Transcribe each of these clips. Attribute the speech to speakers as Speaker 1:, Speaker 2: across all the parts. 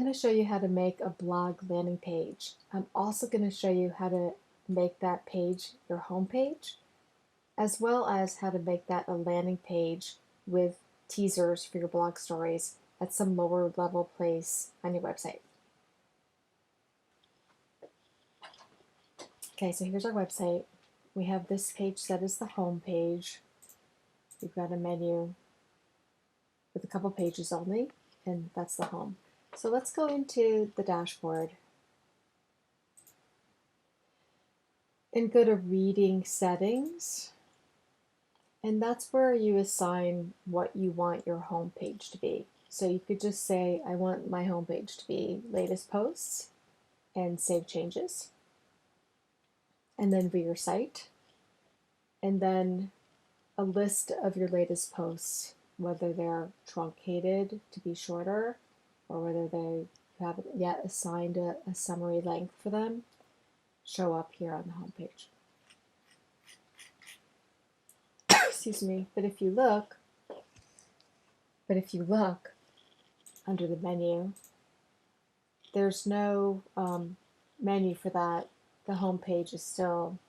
Speaker 1: going to show you how to make a blog landing page. I'm also going to show you how to make that page your home page, as well as how to make that a landing page with teasers for your blog stories at some lower level place on your website. Okay, so here's our website. We have this page set as the home page. We've got a menu with a couple pages only, and that's the home. So let's go into the dashboard and go to Reading Settings, and that's where you assign what you want your home page to be. So you could just say, I want my home page to be latest posts, and save changes, and then view your site, and then a list of your latest posts, whether they're truncated to be shorter or whether they haven't yet assigned a summary length for them, show up here on the home page. Excuse me. But if you look under the menu, there's no menu for that. The home page is still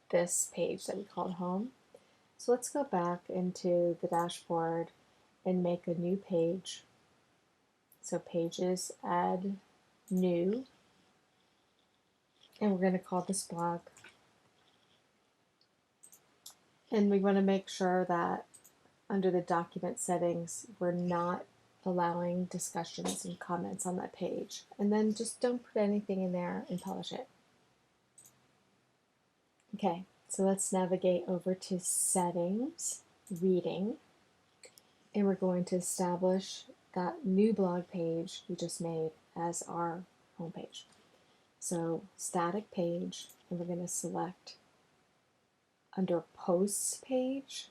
Speaker 1: this page that we call home. So let's go back into the dashboard and make a new page. So pages, add new, and we're going to call this blog. And we want to make sure that under the document settings, we're not allowing discussions and comments on that page. And then just don't put anything in there and publish it. Okay, so let's navigate over to Settings, Reading, and we're going to establish that new blog page we just made as our home page. So static page, and we're going to select under Posts page,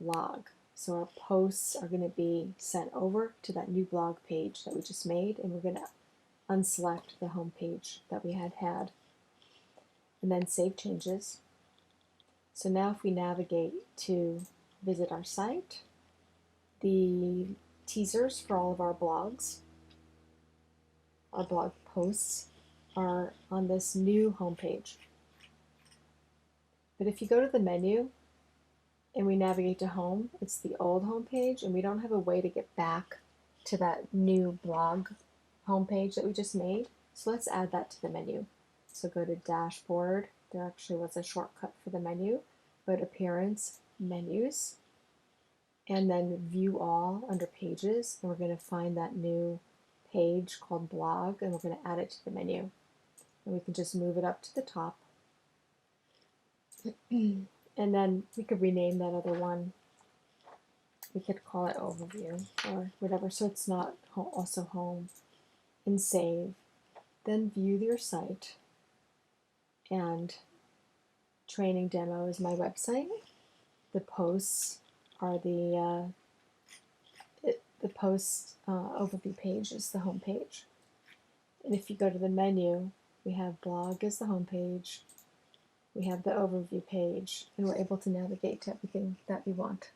Speaker 1: blog. So our posts are going to be sent over to that new blog page that we just made, and we're going to unselect the home page that we had, and then save changes. So now if we navigate to visit our site, the teasers for all of our blogs, our blog posts, are on this new home page. But if you go to the menu and we navigate to home, it's the old home page, and we don't have a way to get back to that new blog home page that we just made. So let's add that to the menu. So go to Dashboard. There actually was a shortcut for the menu. Go to Appearance, Menus, and then View All under Pages, and we're going to find that new page called Blog, and we're going to add it to the menu. And we can just move it up to the top. And then we could rename that other one. We could call it Overview or whatever, so it's not also home. And save. Then view your site. And training demo is my website. The posts are the post overview page is the home page. And if you go to the menu, we have blog as the home page. We have the overview page, and we're able to navigate to everything that we want.